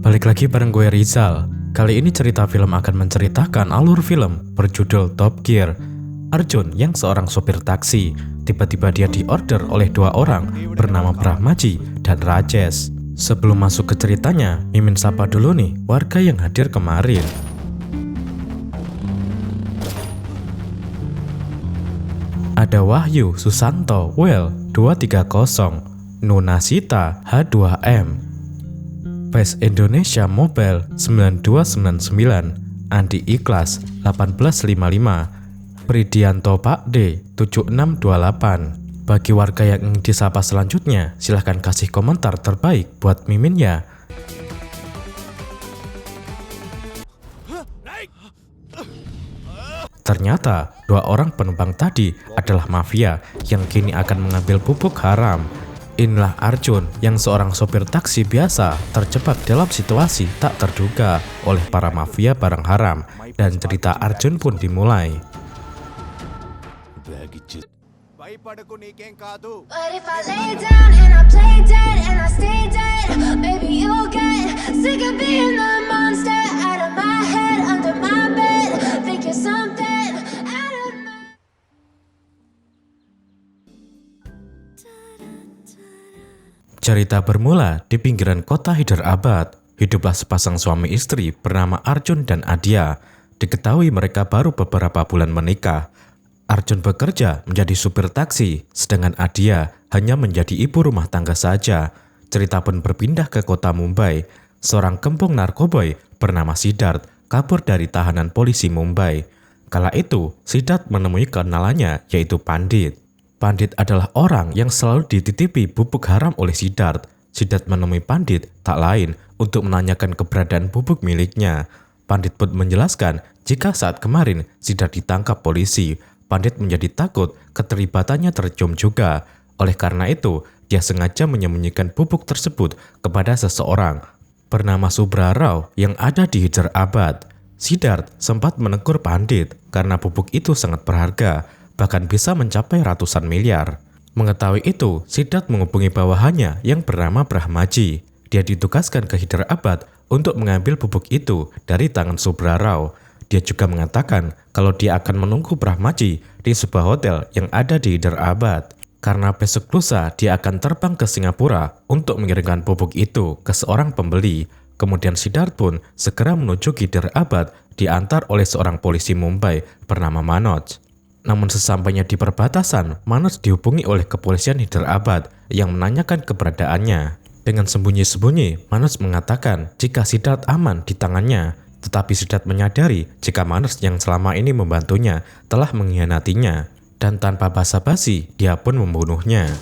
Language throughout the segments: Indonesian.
Balik lagi bareng gue Rizal. Kali ini cerita film akan menceritakan alur film berjudul Top Gear. Arjun yang seorang sopir taksi, tiba-tiba dia diorder oleh dua orang bernama Brahmaji dan Rajesh. Sebelum masuk ke ceritanya, Mimin sapa dulu nih warga yang hadir kemarin. Ada Wahyu Susanto Well 230, Nuna Sita H2M, Face Indonesia Mobile 9299, Andi Ikhlas 1855, Pridianto Pak D 7628. Bagi warga yang ingin disapa selanjutnya, silahkan kasih komentar terbaik buat Mimin ya. Ternyata dua orang penumpang tadi adalah mafia yang kini akan mengambil pupuk haram. Inilah Arjun yang seorang sopir taksi biasa terjebak dalam situasi tak terduga oleh para mafia barang haram, dan cerita Arjun pun dimulai. Cerita bermula di pinggiran kota Hyderabad. Hiduplah sepasang suami istri bernama Arjun dan Adia. Diketahui mereka baru beberapa bulan menikah. Arjun bekerja menjadi supir taksi, sedangkan Adia hanya menjadi ibu rumah tangga saja. Cerita pun berpindah ke kota Mumbai. Seorang kembung narkoboy bernama Siddharth kabur dari tahanan polisi Mumbai. Kala itu, Siddharth menemui kenalannya yaitu Pandit. Pandit adalah orang yang selalu dititipi pupuk haram oleh Siddharth. Siddharth menemui Pandit tak lain untuk menanyakan keberadaan pupuk miliknya. Pandit pun menjelaskan jika saat kemarin Siddharth ditangkap polisi, Pandit menjadi takut keterlibatannya tercium juga. Oleh karena itu, dia sengaja menyembunyikan pupuk tersebut kepada seseorang bernama Subra Rao yang ada di Hyderabad. Siddharth sempat menegur Pandit karena pupuk itu sangat berharga, bahkan bisa mencapai ratusan miliar. Mengetahui itu, Siddharth menghubungi bawahannya yang bernama Brahmaji. Dia ditugaskan ke Hyderabad untuk mengambil pupuk itu dari tangan Subra Rao. Dia juga mengatakan kalau dia akan menunggu Brahmaji di sebuah hotel yang ada di Hyderabad. Karena besok lusa dia akan terbang ke Singapura untuk mengirimkan pupuk itu ke seorang pembeli. Kemudian Siddharth pun segera menuju Hyderabad, diantar oleh seorang polisi Mumbai bernama Manoj. Namun sesampainya di perbatasan, Manoj dihubungi oleh kepolisian Hyderabad yang menanyakan keberadaannya. Dengan sembunyi-sembunyi, Manoj mengatakan jika Siddharth aman di tangannya. Tetapi Siddharth menyadari jika Manoj yang selama ini membantunya telah mengkhianatinya. Dan tanpa basa-basi, dia pun membunuhnya.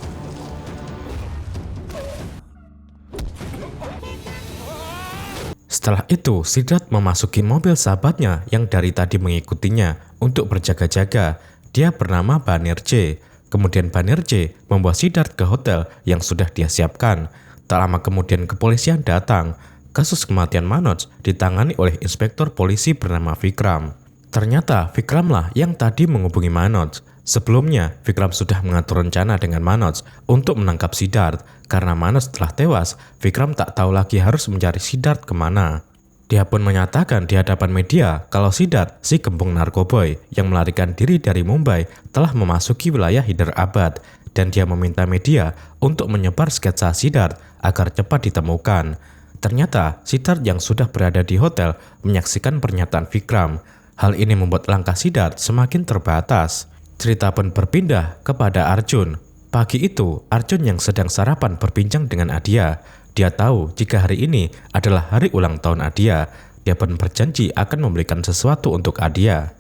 Setelah itu, Siddharth memasuki mobil sahabatnya yang dari tadi mengikutinya untuk berjaga-jaga. Dia bernama Banerjee. Kemudian Banerjee membawa Siddharth ke hotel yang sudah dia siapkan. Tak lama kemudian kepolisian datang. Kasus kematian Manoj ditangani oleh inspektur polisi bernama Vikram. Ternyata Vikramlah yang tadi menghubungi Manoj. Sebelumnya, Vikram sudah mengatur rencana dengan Manoj untuk menangkap Siddharth. Karena Manoj telah tewas, Vikram tak tahu lagi harus mencari Siddharth kemana. Dia pun menyatakan di hadapan media kalau Siddharth, si gembong narkoboy yang melarikan diri dari Mumbai, telah memasuki wilayah Hyderabad, dan dia meminta media untuk menyebar sketsa Siddharth agar cepat ditemukan. Ternyata Siddharth yang sudah berada di hotel menyaksikan pernyataan Vikram. Hal ini membuat langkah Siddharth semakin terbatas. Cerita pun berpindah kepada Arjun. Pagi itu, Arjun yang sedang sarapan berbincang dengan Adia. Dia tahu jika hari ini adalah hari ulang tahun Adia. Dia pun berjanji akan membelikan sesuatu untuk Adia.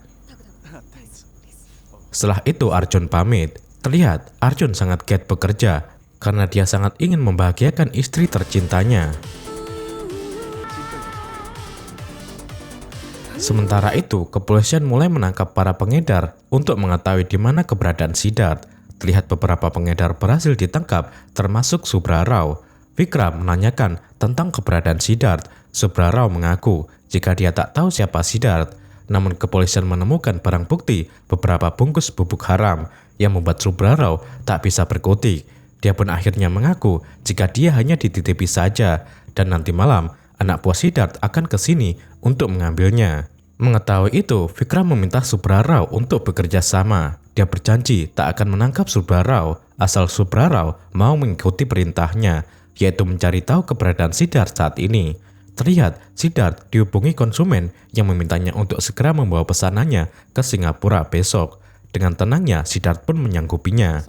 Setelah itu Arjun pamit. Terlihat Arjun sangat giat bekerja karena dia sangat ingin membahagiakan istri tercintanya. Sementara itu, kepolisian mulai menangkap para pengedar untuk mengetahui di mana keberadaan Siddharth. Terlihat beberapa pengedar berhasil ditangkap, termasuk Subra Rao. Vikram menanyakan tentang keberadaan Siddharth. Subra Rao mengaku jika dia tak tahu siapa Siddharth. Namun kepolisian menemukan barang bukti beberapa bungkus bubuk haram yang membuat Subra Rao tak bisa berkutik. Dia pun akhirnya mengaku jika dia hanya dititipi saja dan nanti malam anak buah Siddharth akan ke sini untuk mengambilnya. Mengetahui itu, Vikram meminta Subra Rao untuk bekerja sama. Dia berjanji tak akan menangkap Subra Rao asal Subra Rao mau mengikuti perintahnya, yaitu mencari tahu keberadaan Siddharth saat ini. Terlihat Siddharth dihubungi konsumen yang memintanya untuk segera membawa pesanannya ke Singapura besok. Dengan tenangnya, Siddharth pun menyanggupinya.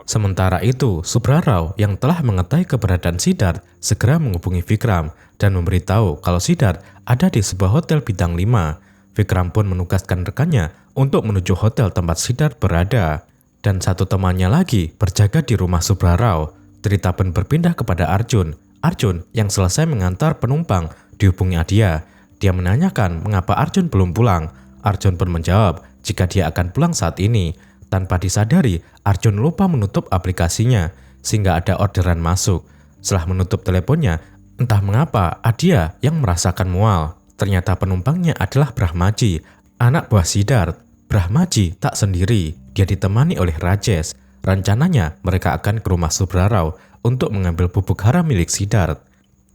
Sementara itu, Subra Rao yang telah mengetahui keberadaan Siddharth segera menghubungi Vikram dan memberitahu kalau Siddharth ada di sebuah hotel bintang 5. Vikram pun menugaskan rekannya untuk menuju hotel tempat Siddharth berada. Dan satu temannya lagi berjaga di rumah Subra Rao. Cerita pun berpindah kepada Arjun. Arjun yang selesai mengantar penumpang dihubungi Adya. Dia menanyakan mengapa Arjun belum pulang. Arjun pun menjawab jika dia akan pulang saat ini. Tanpa disadari, Arjun lupa menutup aplikasinya sehingga ada orderan masuk. Setelah menutup teleponnya, entah mengapa Adya yang merasakan mual. Ternyata penumpangnya adalah Brahmaji, anak buah Siddharth. Brahmaji tak sendiri, dia ditemani oleh Rajesh. Rencananya mereka akan ke rumah Subra Rao untuk mengambil bubuk haram milik Siddharth.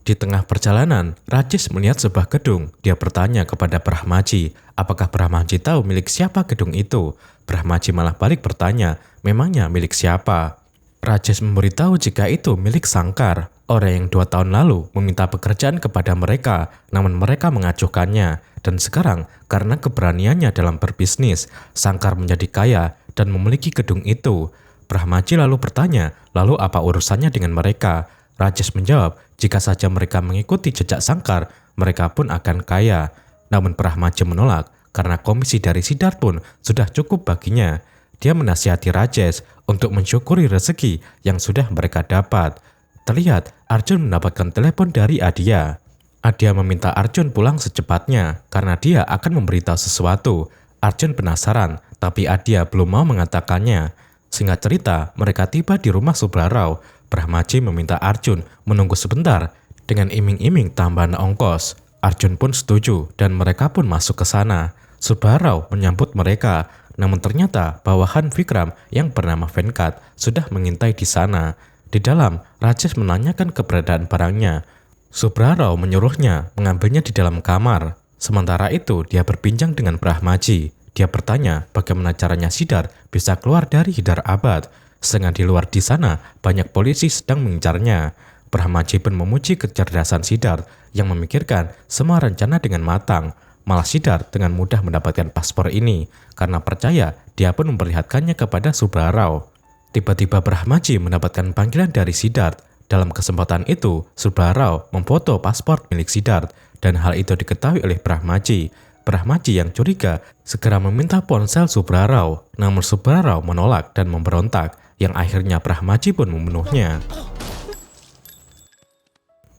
Di tengah perjalanan, Rajesh melihat sebuah gedung. Dia bertanya kepada Brahmaji, apakah Brahmaji tahu milik siapa gedung itu? Brahmaji malah balik bertanya, memangnya milik siapa? Rajesh memberitahu jika itu milik Sangkar, orang yang 2 tahun lalu meminta pekerjaan kepada mereka, namun mereka mengacuhkannya. Dan sekarang, karena keberaniannya dalam berbisnis, Sangkar menjadi kaya dan memiliki gedung itu. Brahmaji lalu bertanya, lalu apa urusannya dengan mereka? Rajesh menjawab, jika saja mereka mengikuti jejak Sangkar, mereka pun akan kaya. Namun Brahmaji menolak, karena komisi dari Siddharth pun sudah cukup baginya. Dia menasihati Rajesh untuk mensyukuri rezeki yang sudah mereka dapat. Terlihat Arjun mendapatkan telepon dari Adya. Adya meminta Arjun pulang secepatnya karena dia akan memberitahu sesuatu. Arjun penasaran, tapi Adya belum mau mengatakannya. Singkat cerita, mereka tiba di rumah Subra Rao. Brahmaji meminta Arjun menunggu sebentar dengan iming-iming tambahan ongkos. Arjun pun setuju dan mereka pun masuk ke sana. Subra Rao menyambut mereka, namun ternyata bawahan Vikram yang bernama Venkat sudah mengintai di sana. Di dalam, Rajesh menanyakan keberadaan barangnya. Subra Rao menyuruhnya mengambilnya di dalam kamar. Sementara itu, dia berbincang dengan Brahmaji. Dia bertanya bagaimana caranya Siddharth bisa keluar dari Hyderabad. Sedangkan di luar di sana, banyak polisi sedang mengincarnya. Brahmaji pun memuji kecerdasan Siddharth yang memikirkan semua rencana dengan matang. Malah Siddharth dengan mudah mendapatkan paspor ini karena percaya dia pun memperlihatkannya kepada Subra Rao. Tiba-tiba Brahmaji mendapatkan panggilan dari Siddharth. Dalam kesempatan itu, Subra Rao memfoto paspor milik Siddharth dan hal itu diketahui oleh Brahmaji. Brahmaji yang curiga segera meminta ponsel Subra Rao, namun Subra Rao menolak dan memberontak, yang akhirnya Brahmaji pun membunuhnya.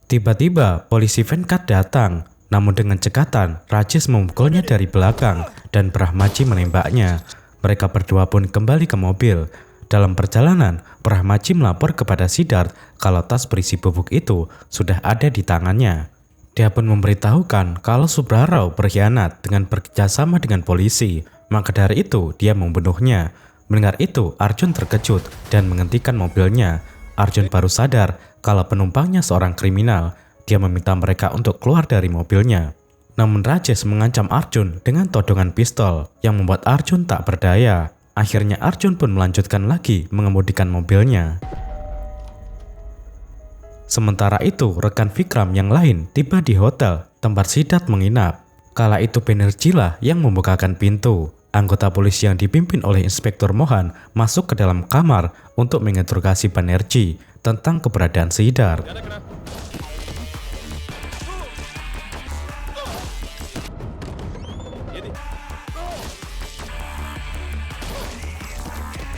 Tiba-tiba polisi Venkat datang, namun dengan cekatan Rajesh memukulnya dari belakang dan Brahmaji menembaknya. Mereka berdua pun kembali ke mobil. Dalam perjalanan, Brahmaji melapor kepada Siddharth kalau tas berisi bubuk itu sudah ada di tangannya. Dia pun memberitahukan kalau Subra Rao berkhianat dengan bekerjasama dengan polisi, maka dari itu dia membunuhnya. Mendengar itu, Arjun terkejut dan menghentikan mobilnya. Arjun baru sadar kalau penumpangnya seorang kriminal. Dia meminta mereka untuk keluar dari mobilnya. Namun Rajesh mengancam Arjun dengan todongan pistol yang membuat Arjun tak berdaya. Akhirnya Arjun pun melanjutkan lagi mengemudikan mobilnya. Sementara itu, rekan Vikram yang lain tiba di hotel tempat Siddharth menginap. Kala itu Banerjee lah yang membukakan pintu. Anggota polisi yang dipimpin oleh Inspektur Mohan masuk ke dalam kamar untuk menginterogasi Banerjee tentang keberadaan Siddharth.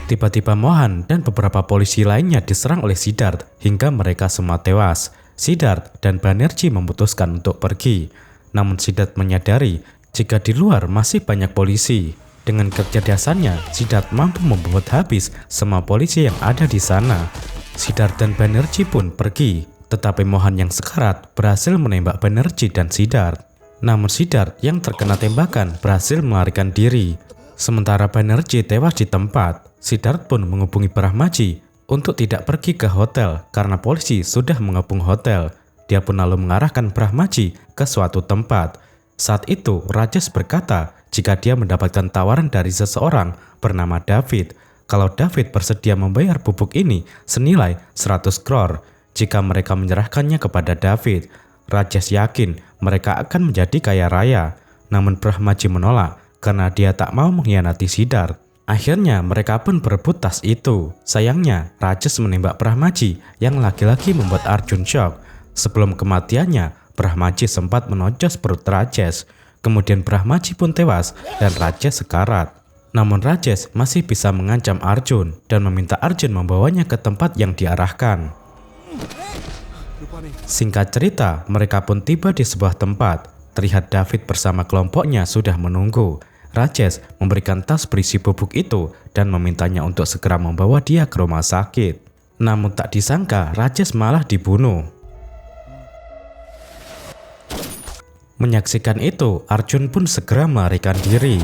Tiba-tiba Mohan dan beberapa polisi lainnya diserang oleh Siddharth hingga mereka semua tewas. Siddharth dan Banerjee memutuskan untuk pergi. Namun Siddharth menyadari jika di luar masih banyak polisi. Dengan kecerdasannya, Siddharth mampu membuat habis semua polisi yang ada di sana. Siddharth dan Banerjee pun pergi, tetapi Mohan yang sekarat berhasil menembak Banerjee dan Siddharth. Namun Siddharth yang terkena tembakan berhasil melarikan diri. Sementara Banerjee tewas di tempat, Siddharth pun menghubungi Brahmaji untuk tidak pergi ke hotel karena polisi sudah mengepung hotel. Dia pun lalu mengarahkan Brahmaji ke suatu tempat. Saat itu Rajesh berkata jika dia mendapatkan tawaran dari seseorang bernama David, kalau David bersedia membayar bubuk ini senilai 100 crore jika mereka menyerahkannya kepada David. Rajesh yakin mereka akan menjadi kaya raya. Namun Brahmaji menolak karena dia tak mau mengkhianati Siddharth. Akhirnya mereka pun berebut tas itu. Sayangnya Rajesh menembak Brahmaji yang lagi-lagi membuat Arjun shock. Sebelum kematiannya, Brahmaji sempat menonjos perut Rajesh. Kemudian Brahmaji pun tewas dan Rajesh sekarat. Namun Rajesh masih bisa mengancam Arjun dan meminta Arjun membawanya ke tempat yang diarahkan. Singkat cerita, mereka pun tiba di sebuah tempat. Terlihat David bersama kelompoknya sudah menunggu. Rajesh memberikan tas berisi bubuk itu dan memintanya untuk segera membawa dia ke rumah sakit. Namun tak disangka Rajesh malah dibunuh. Menyaksikan itu, Arjun pun segera melarikan diri.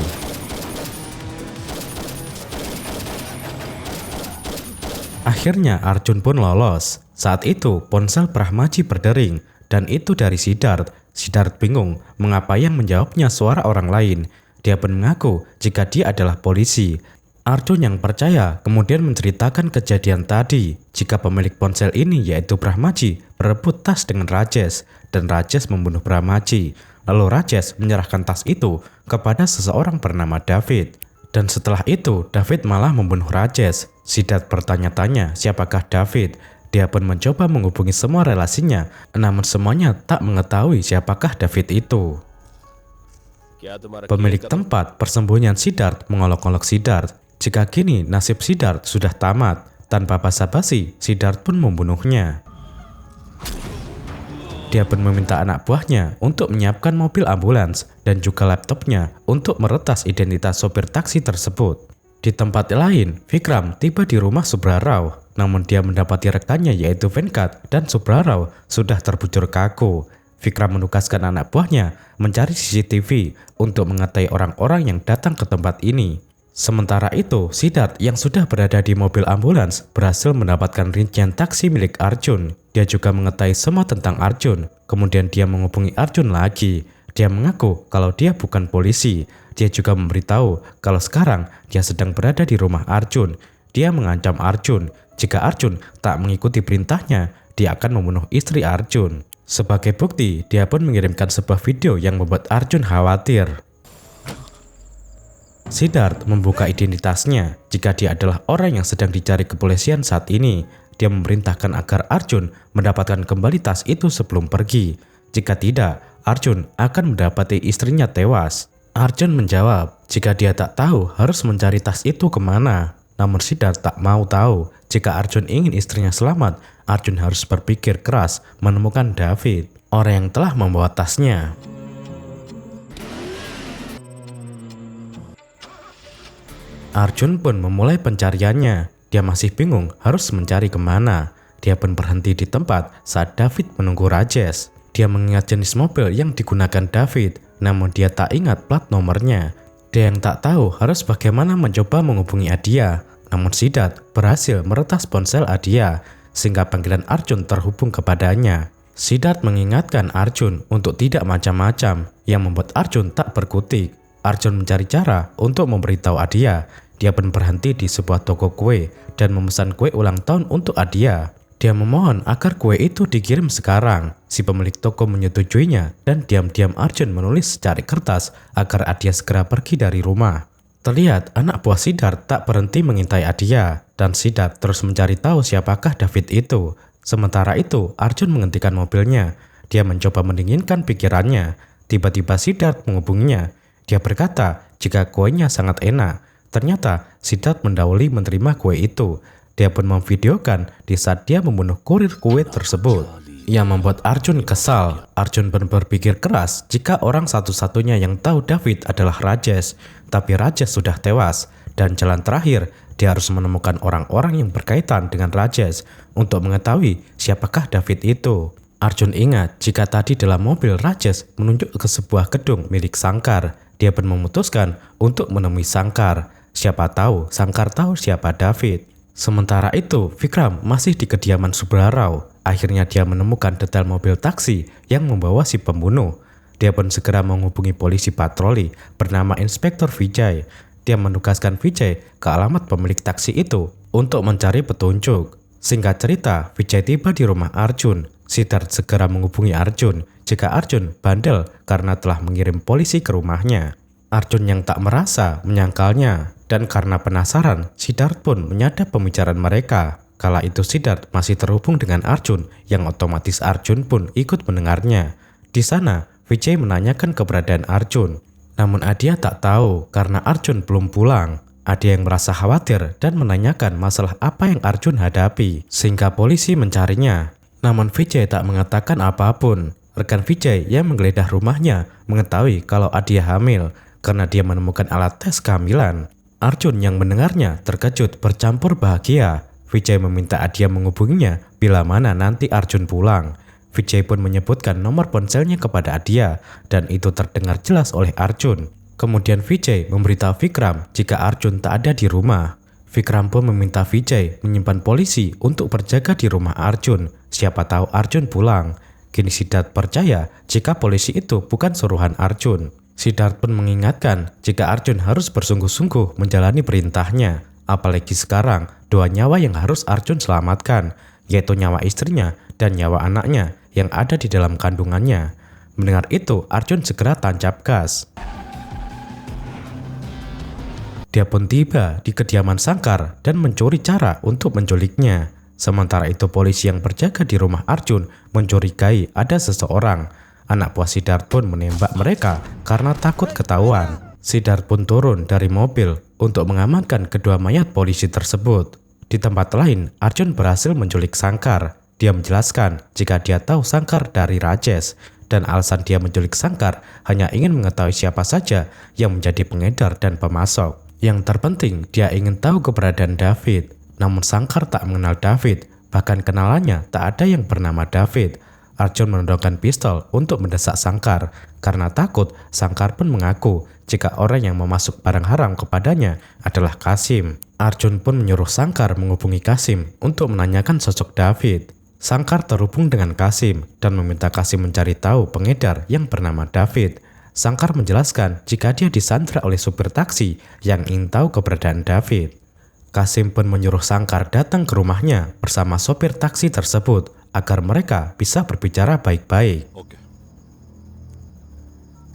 Akhirnya Arjun pun lolos. Saat itu ponsel Brahmaji berdering dan itu dari Siddharth. Siddharth bingung mengapa yang menjawabnya suara orang lain. Dia pun mengaku jika dia adalah polisi. Arjun yang percaya kemudian menceritakan kejadian tadi jika pemilik ponsel ini yaitu Brahmaji berebut tas dengan Rajesh dan Rajesh membunuh Brahmaji. Lalu Rajesh menyerahkan tas itu kepada seseorang bernama David. Dan setelah itu David malah membunuh Rajesh. Siddharth bertanya-tanya siapakah David. Dia pun mencoba menghubungi semua relasinya, namun semuanya tak mengetahui siapakah David itu. Pemilik tempat persembunyian Siddharth mengolok-olok Siddharth. Jika kini nasib Siddharth sudah tamat, tanpa basa-basi Siddharth pun membunuhnya. Dia pun meminta anak buahnya untuk menyiapkan mobil ambulans dan juga laptopnya untuk meretas identitas sopir taksi tersebut. Di tempat lain, Vikram tiba di rumah Subbarao, namun dia mendapati rekannya yaitu Venkat dan Subbarao sudah terbujur kaku. Vikram menugaskan anak buahnya mencari CCTV untuk mengetahui orang-orang yang datang ke tempat ini. Sementara itu, Siddharth yang sudah berada di mobil ambulans berhasil mendapatkan rincian taksi milik Arjun. Dia juga mengetahui semua tentang Arjun. Kemudian dia menghubungi Arjun lagi. Dia mengaku kalau dia bukan polisi. Dia juga memberitahu kalau sekarang dia sedang berada di rumah Arjun. Dia mengancam Arjun. Jika Arjun tak mengikuti perintahnya, dia akan membunuh istri Arjun. Sebagai bukti, dia pun mengirimkan sebuah video yang membuat Arjun khawatir. Siddharth membuka identitasnya jika dia adalah orang yang sedang dicari kepolisian saat ini. Dia memerintahkan agar Arjun mendapatkan kembali tas itu sebelum pergi. Jika tidak, Arjun akan mendapati istrinya tewas. Arjun menjawab jika dia tak tahu harus mencari tas itu kemana. Namun Siddharth tak mau tahu. Jika Arjun ingin istrinya selamat, Arjun harus berpikir keras menemukan David, orang yang telah membawa tasnya. Arjun pun memulai pencariannya. Dia masih bingung harus mencari kemana. Dia pun berhenti di tempat saat David menunggu Rajesh. Dia mengingat jenis mobil yang digunakan David, namun dia tak ingat plat nomornya. Dia yang tak tahu harus bagaimana mencoba menghubungi Adia. Namun Siddharth berhasil meretas ponsel Adia, sehingga panggilan Arjun terhubung kepadanya. Siddharth mengingatkan Arjun untuk tidak macam-macam, yang membuat Arjun tak berkutik. Arjun mencari cara untuk memberitahu Adia. Dia pun berhenti di sebuah toko kue dan memesan kue ulang tahun untuk Adia. Dia memohon agar kue itu dikirim sekarang. Si pemilik toko menyetujuinya dan diam-diam Arjun menulis secari kertas agar Adia segera pergi dari rumah. Terlihat anak buah Siddharth tak berhenti mengintai Adia dan Siddharth terus mencari tahu siapakah David itu. Sementara itu Arjun menghentikan mobilnya. Dia mencoba mendinginkan pikirannya. Tiba-tiba Siddharth menghubunginya. Dia berkata jika kuenya sangat enak. Ternyata Siddharth mendahului menerima kue itu. Dia pun memvideokan di saat dia membunuh kurir kue tersebut. Yang membuat Arjun kesal. Arjun pun berpikir keras jika orang satu-satunya yang tahu David adalah Rajesh. Tapi Rajesh sudah tewas dan jalan terakhir Dia harus menemukan orang-orang yang berkaitan dengan Rajesh untuk mengetahui siapakah David itu. Arjun ingat jika tadi dalam mobil Rajesh menunjuk ke sebuah gedung milik Shankar. Dia pun memutuskan untuk menemui Shankar. Siapa tahu Shankar tahu siapa David. Sementara itu, Vikram masih di kediaman Subbarao. Akhirnya dia menemukan detail mobil taksi yang membawa si pembunuh. Dia pun segera menghubungi polisi patroli bernama Inspektur Vijay. Dia menugaskan Vijay ke alamat pemilik taksi itu untuk mencari petunjuk. Singkat cerita, Vijay tiba di rumah Arjun. Siddharth segera menghubungi Arjun jika Arjun bandel karena telah mengirim polisi ke rumahnya. Arjun yang tak merasa menyangkalnya, dan karena penasaran, Siddharth pun menyadap pembicaraan mereka. Kala itu Siddharth masih terhubung dengan Arjun, yang otomatis Arjun pun ikut mendengarnya. Di sana, Vijay menanyakan keberadaan Arjun. Namun Adia tak tahu karena Arjun belum pulang. Adia yang merasa khawatir dan menanyakan masalah apa yang Arjun hadapi, sehingga polisi mencarinya. Namun Vijay tak mengatakan apapun. Rekan Vijay yang menggeledah rumahnya mengetahui kalau Adia hamil karena dia menemukan alat tes kehamilan. Arjun yang mendengarnya terkejut bercampur bahagia. Vijay meminta Adia menghubunginya bila mana nanti Arjun pulang. Vijay pun menyebutkan nomor ponselnya kepada Adia dan itu terdengar jelas oleh Arjun. Kemudian Vijay memberitahu Vikram jika Arjun tak ada di rumah. Vikram pun meminta Vijay menyimpan polisi untuk berjaga di rumah Arjun. Siapa tahu Arjun pulang. Kini Siddharth percaya jika polisi itu bukan suruhan Arjun. Siddharth pun mengingatkan jika Arjun harus bersungguh-sungguh menjalani perintahnya. Apalagi sekarang, 2 nyawa yang harus Arjun selamatkan, yaitu nyawa istrinya dan nyawa anaknya yang ada di dalam kandungannya. Mendengar itu, Arjun segera tancap gas. Dia pun tiba di kediaman Shankar dan mencuri cara untuk menculiknya. Sementara itu polisi yang berjaga di rumah Arjun mencurigai ada seseorang. Anak buah Siddharth pun menembak mereka karena takut ketahuan. Siddharth pun turun dari mobil untuk mengamankan kedua mayat polisi tersebut. Di tempat lain, Arjun berhasil menculik Shankar. Dia menjelaskan jika dia tahu Shankar dari Rajesh, dan alasan dia menculik Shankar hanya ingin mengetahui siapa saja yang menjadi pengedar dan pemasok. Yang terpenting, dia ingin tahu keberadaan David. Namun Shankar tak mengenal David, bahkan kenalannya tak ada yang bernama David. Arjun menodongkan pistol untuk mendesak Shankar. Karena takut, Shankar pun mengaku jika orang yang memasuk barang haram kepadanya adalah Kasim. Arjun pun menyuruh Shankar menghubungi Kasim untuk menanyakan sosok David. Shankar terhubung dengan Kasim dan meminta Kasim mencari tahu pengedar yang bernama David. Shankar menjelaskan jika dia disandra oleh supir taksi yang ingin tahu keberadaan David. Kasim pun menyuruh Shankar datang ke rumahnya bersama sopir taksi tersebut agar mereka bisa berbicara baik-baik.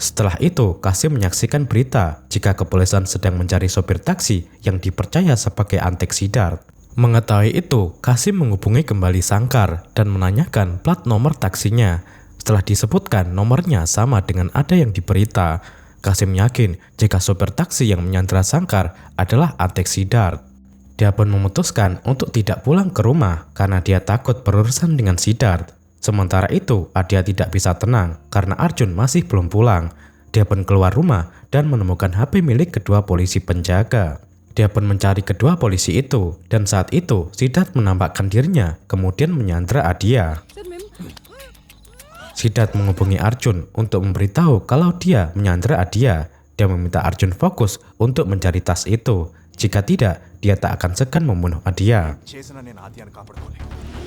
Setelah itu, Kasim menyaksikan berita jika kepolisian sedang mencari sopir taksi yang dipercaya sebagai antek Siddharth. Mengetahui itu, Kasim menghubungi kembali Shankar dan menanyakan plat nomor taksinya. Setelah disebutkan nomornya sama dengan ada yang di berita, Kasim yakin jika sopir taksi yang menyandra Shankar adalah antek Siddharth. Dia pun memutuskan untuk tidak pulang ke rumah karena dia takut berurusan dengan Siddharth. Sementara itu, Adia tidak bisa tenang karena Arjun masih belum pulang. Dia pun keluar rumah dan menemukan HP milik kedua polisi penjaga. Dia pun mencari kedua polisi itu, dan saat itu Siddharth menampakkan dirinya kemudian menyandra Adia. Siddharth menghubungi Arjun untuk memberitahu kalau dia menyandra Adia. Dia meminta Arjun fokus untuk mencari tas itu. Jika tidak, dia tak akan segan membunuh Adia.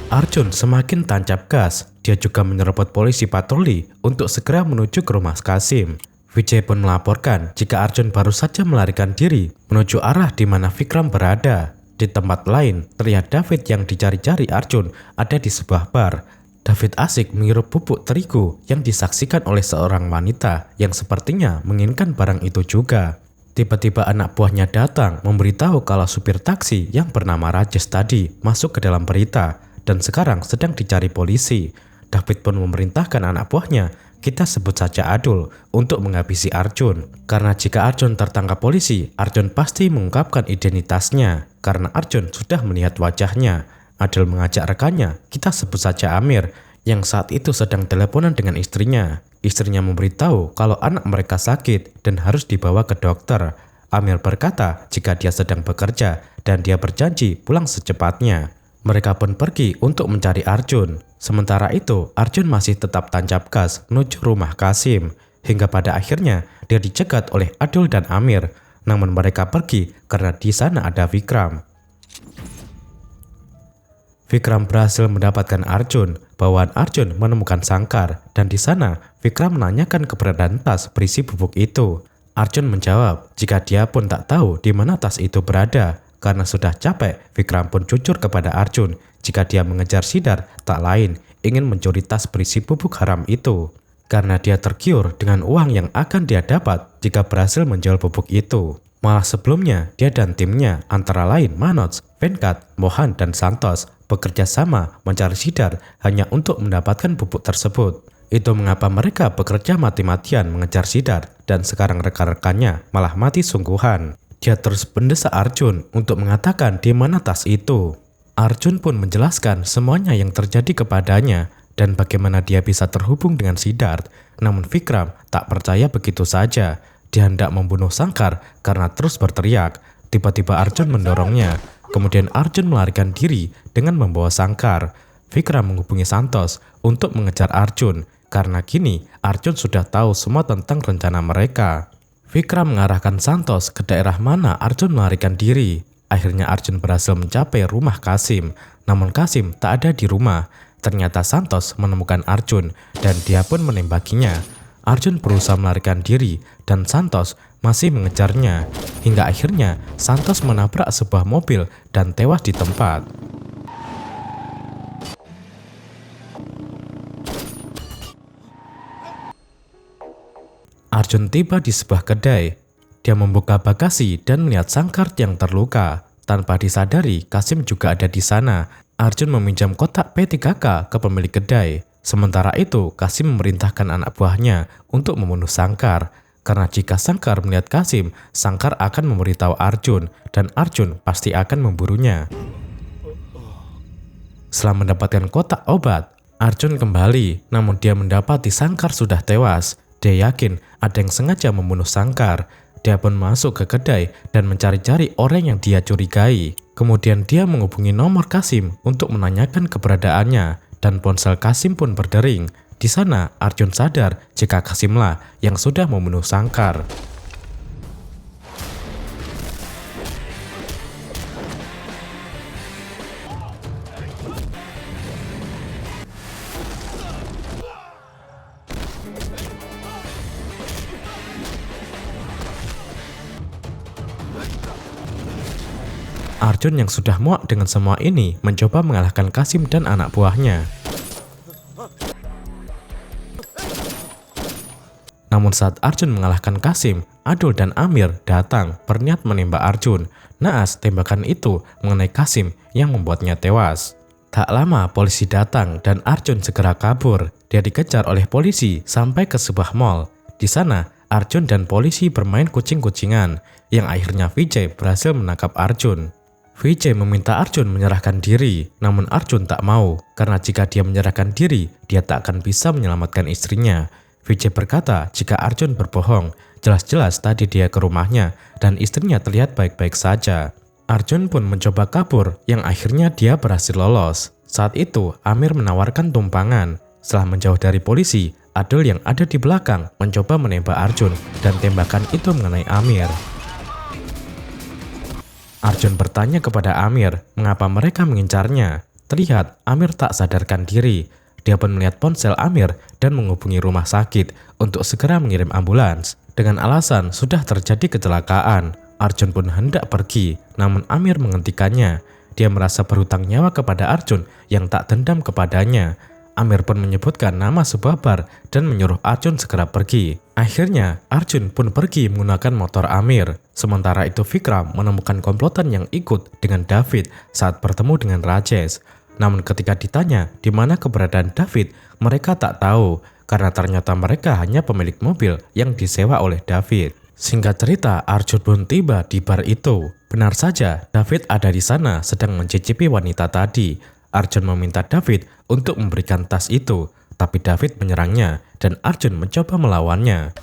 Arjun semakin tancap gas. Dia juga menyerobot polisi patroli untuk segera menuju ke rumah Kasim. Vijay pun melaporkan jika Arjun baru saja melarikan diri menuju arah di mana Vikram berada. Di tempat lain, terlihat David yang dicari-cari Arjun ada di sebuah bar. David asik menghirup bubuk terigu yang disaksikan oleh seorang wanita yang sepertinya menginginkan barang itu juga. Tiba-tiba anak buahnya datang memberitahu kalau supir taksi yang bernama Rajesh tadi masuk ke dalam berita dan sekarang sedang dicari polisi. David pun memerintahkan anak buahnya, kita sebut saja Adul, untuk menghabisi Arjun. Karena jika Arjun tertangkap polisi, Arjun pasti mengungkapkan identitasnya. Karena Arjun sudah melihat wajahnya. Adul mengajak rekannya, kita sebut saja Amir, yang saat itu sedang teleponan dengan istrinya. Istrinya memberitahu kalau anak mereka sakit dan harus dibawa ke dokter. Amir berkata jika dia sedang bekerja dan dia berjanji pulang secepatnya. Mereka pun pergi untuk mencari Arjun. Sementara itu, Arjun masih tetap tancap gas menuju rumah Qasim. Hingga pada akhirnya dia dicegat oleh Adul dan Amir. Namun mereka pergi karena di sana ada Vikram. Vikram berhasil mendapatkan Arjun. Bawaan Arjun menemukan sangkar dan di sana Vikram menanyakan keberadaan tas berisi bubuk itu. Arjun menjawab jika dia pun tak tahu di mana tas itu berada. Karena sudah capek, Vikram pun jujur kepada Arjun jika dia mengejar Siddharth tak lain ingin mencuri tas berisi bubuk haram itu. Karena dia tergiur dengan uang yang akan dia dapat jika berhasil menjual bubuk itu. Malah sebelumnya dia dan timnya antara lain Manoj, Venkat, Mohan dan Santos bekerja sama mencari Siddharth hanya untuk mendapatkan bubuk tersebut. Itu mengapa mereka bekerja mati-matian mengejar Siddharth dan sekarang rekan-rekannya malah mati sungguhan. Dia terus mendesak Arjun untuk mengatakan di mana tas itu. Arjun pun menjelaskan semuanya yang terjadi kepadanya dan bagaimana dia bisa terhubung dengan Siddharth. Namun Vikram tak percaya begitu saja. Dia hendak membunuh Sangkar karena terus berteriak. Tiba-tiba Arjun mendorongnya. Kemudian Arjun melarikan diri dengan membawa Sangkar. Vikram menghubungi Santos untuk mengejar Arjun. Karena kini Arjun sudah tahu semua tentang rencana mereka. Vikram mengarahkan Santos ke daerah mana Arjun melarikan diri. Akhirnya Arjun berhasil mencapai rumah Qasim. Namun Qasim tak ada di rumah. Ternyata Santos menemukan Arjun dan dia pun menembakinya. Arjun berusaha melarikan diri dan Santos masih mengejarnya. Hingga akhirnya Santos menabrak sebuah mobil dan tewas di tempat. Arjun tiba di sebuah kedai. Dia membuka bagasi dan melihat Sangkar yang terluka. Tanpa disadari, Qasim juga ada di sana. Arjun meminjam kotak P3K ke pemilik kedai. Sementara itu, Qasim memerintahkan anak buahnya untuk membunuh Sangkar. Karena jika Sangkar melihat Qasim, Sangkar akan memberitahu Arjun dan Arjun pasti akan memburunya. Setelah mendapatkan kotak obat, Arjun kembali, namun dia mendapati Sangkar sudah tewas. Dia yakin ada yang sengaja membunuh Sangkar. Dia pun masuk ke kedai dan mencari-cari orang yang dia curigai. Kemudian dia menghubungi nomor Qasim untuk menanyakan keberadaannya dan ponsel Qasim pun berdering. Di sana Arjun sadar jika Qasimlah yang sudah membunuh Sangkar. Arjun yang sudah muak dengan semua ini mencoba mengalahkan Qasim dan anak buahnya. Namun saat Arjun mengalahkan Qasim, Adul dan Amir datang berniat menembak Arjun. Naas tembakan itu mengenai Qasim yang membuatnya tewas. Tak lama polisi datang dan Arjun segera kabur. Dia dikejar oleh polisi sampai ke sebuah mall. Di sana Arjun dan polisi bermain kucing-kucingan yang akhirnya Vijay berhasil menangkap Arjun. Vijay meminta Arjun menyerahkan diri, namun Arjun tak mau karena jika dia menyerahkan diri, dia tak akan bisa menyelamatkan istrinya. Vijay berkata jika Arjun berbohong, jelas-jelas tadi dia ke rumahnya dan istrinya terlihat baik-baik saja. Arjun pun mencoba kabur yang akhirnya dia berhasil lolos. Saat itu Amir menawarkan tumpangan. Setelah menjauh dari polisi, Adul yang ada di belakang mencoba menembak Arjun dan tembakan itu mengenai Amir. Arjun bertanya kepada Amir mengapa mereka mengincarnya. Terlihat Amir tak sadarkan diri. Dia pun melihat ponsel Amir dan menghubungi rumah sakit untuk segera mengirim ambulans. Dengan alasan sudah terjadi kecelakaan, Arjun pun hendak pergi, namun Amir menghentikannya. Dia merasa berhutang nyawa kepada Arjun yang tak dendam kepadanya. Amir pun menyebutkan nama sebuah bar dan menyuruh Arjun segera pergi. Akhirnya, Arjun pun pergi menggunakan motor Amir. Sementara itu Vikram menemukan komplotan yang ikut dengan David saat bertemu dengan Rajesh. Namun ketika ditanya di mana keberadaan David, mereka tak tahu karena ternyata mereka hanya pemilik mobil yang disewa oleh David. Singkat cerita, Arjun pun tiba di bar itu. Benar saja, David ada di sana sedang mencicipi wanita tadi. Arjun meminta David untuk memberikan tas itu, tapi David menyerangnya dan Arjun mencoba melawannya.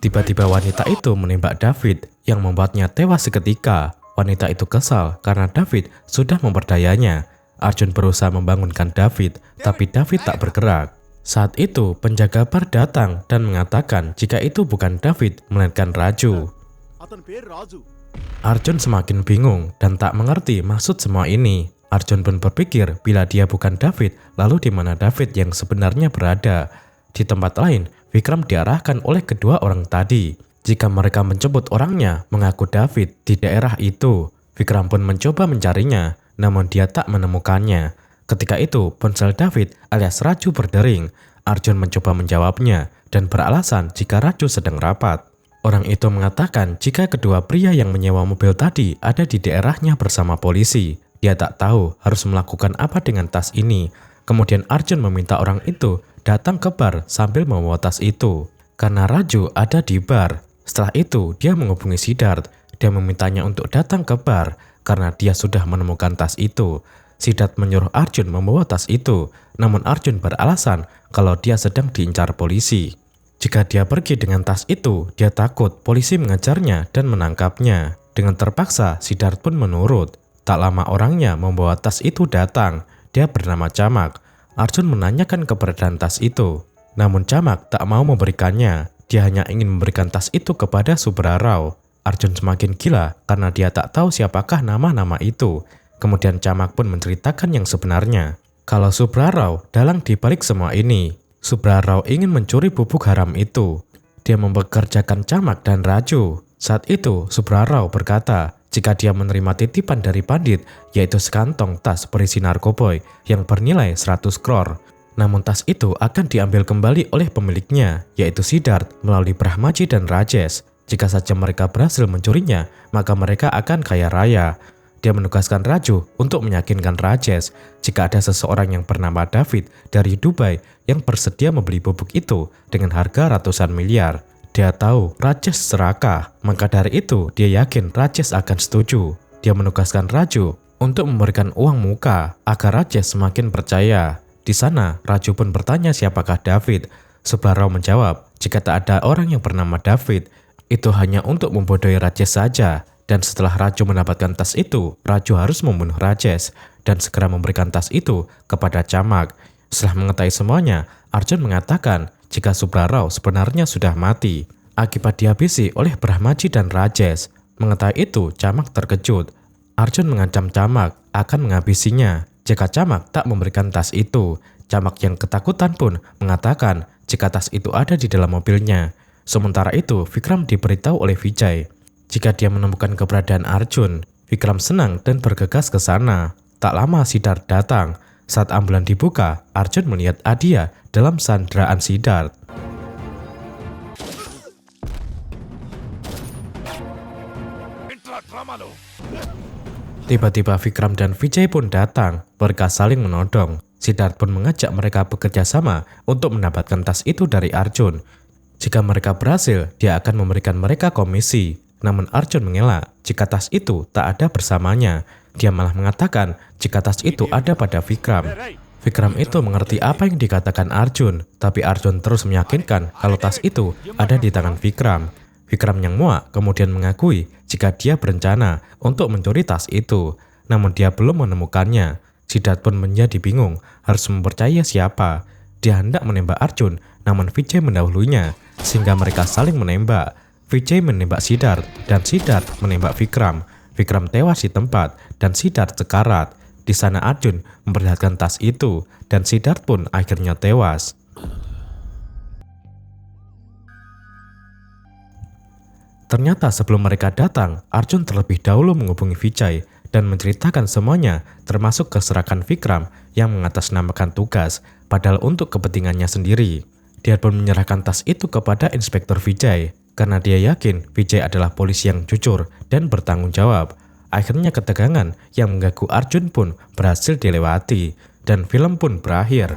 Tiba-tiba wanita itu menembak David yang membuatnya tewas seketika. Wanita itu kesal karena David sudah memperdayanya. Arjun berusaha membangunkan David, tapi David tak bergerak. Saat itu penjaga bar datang dan mengatakan jika itu bukan David melainkan Raju. Arjun semakin bingung dan tak mengerti maksud semua ini. Arjun pun berpikir bila dia bukan David, lalu di mana David yang sebenarnya berada. Di tempat lain, Vikram diarahkan oleh kedua orang tadi. Jika mereka menjemput orangnya mengaku David di daerah itu. Vikram pun mencoba mencarinya, namun dia tak menemukannya. Ketika itu, ponsel David alias Raju berdering. Arjun mencoba menjawabnya dan beralasan jika Raju sedang rapat. Orang itu mengatakan jika kedua pria yang menyewa mobil tadi ada di daerahnya bersama polisi. Dia tak tahu harus melakukan apa dengan tas ini. Kemudian Arjun meminta orang itu datang ke bar sambil membawa tas itu. Karena Raju ada di bar. Setelah itu, dia menghubungi Siddharth. Dia memintanya untuk datang ke bar karena dia sudah menemukan tas itu. Siddharth menyuruh Arjun membawa tas itu, namun Arjun beralasan kalau dia sedang diincar polisi. Jika dia pergi dengan tas itu, dia takut polisi mengejarnya dan menangkapnya. Dengan terpaksa, Siddharth pun menurut. Tak lama orangnya membawa tas itu datang. Dia bernama Camak. Arjun menanyakan keberadaan tas itu. Namun Camak tak mau memberikannya. Dia hanya ingin memberikan tas itu kepada Subrarao. Arjun semakin gila karena dia tak tahu siapakah nama-nama itu. Kemudian Camak pun menceritakan yang sebenarnya. Kalau Subrarao dalang di balik semua ini. Subrarao ingin mencuri bubuk haram itu. Dia mempekerjakan Camak dan Raju. Saat itu Subrarao berkata jika dia menerima titipan dari pandit, yaitu sekantong tas berisi narkoboy yang bernilai 100 crore. Namun tas itu akan diambil kembali oleh pemiliknya, yaitu Siddharth melalui Brahmaji dan Rajesh. Jika saja mereka berhasil mencurinya, maka mereka akan kaya raya. Dia menugaskan Raju untuk meyakinkan Rajesh jika ada seseorang yang bernama David dari Dubai yang bersedia membeli bubuk itu dengan harga ratusan miliar. Dia tahu Rajesh serakah, maka dari itu dia yakin Rajesh akan setuju. Dia menugaskan Raju untuk memberikan uang muka agar Rajesh semakin percaya. Di sana, Raju pun bertanya siapakah David. Subrarao menjawab jika tak ada orang yang bernama David, itu hanya untuk membodohi Rajesh saja. Dan setelah Raju mendapatkan tas itu, Raju harus membunuh Rajesh dan segera memberikan tas itu kepada Camak. Setelah mengetahui semuanya, Arjun mengatakan jika Subrarao sebenarnya sudah mati akibat dihabisi oleh Brahmaji dan Rajesh. Mengetahui itu, Camak terkejut. Arjun mengancam Camak akan menghabisinya jika Camak tak memberikan tas itu. Camak yang ketakutan pun mengatakan jika tas itu ada di dalam mobilnya. Sementara itu, Vikram diberitahu oleh Vijay jika dia menemukan keberadaan Arjun. Vikram senang dan bergegas ke sana. Tak lama Siddharth datang. Saat ambulan dibuka, Arjun melihat Adia dalam sandraan Siddharth. Tiba-tiba Vikram dan Vijay pun datang. Mereka saling menodong. Siddharth pun mengajak mereka bekerja sama untuk mendapatkan tas itu dari Arjun. Jika mereka berhasil, dia akan memberikan mereka komisi. Namun Arjun mengelak jika tas itu tak ada bersamanya. Dia malah mengatakan jika tas itu ada pada Vikram. Vikram itu mengerti apa yang dikatakan Arjun, tapi Arjun terus meyakinkan kalau tas itu ada di tangan Vikram. Vikram yang muak kemudian mengakui jika dia berencana untuk mencuri tas itu, namun dia belum menemukannya. Siddharth pun menjadi bingung harus mempercayai siapa. Dia hendak menembak Arjun, namun Vijay mendahulunya, sehingga mereka saling menembak. Vijay menembak Siddharth dan Siddharth menembak Vikram. Vikram tewas di tempat dan Siddharth sekarat. Di sana Arjun memperlihatkan tas itu dan Siddharth pun akhirnya tewas. Ternyata sebelum mereka datang, Arjun terlebih dahulu menghubungi Vijay dan menceritakan semuanya, termasuk keserakan Vikram yang mengatasnamakan tugas, padahal untuk kepentingannya sendiri. Dia pun menyerahkan tas itu kepada Inspektur Vijay, karena dia yakin Vijay adalah polisi yang jujur dan bertanggung jawab. Akhirnya ketegangan yang mengganggu Arjun pun berhasil dilewati, dan film pun berakhir.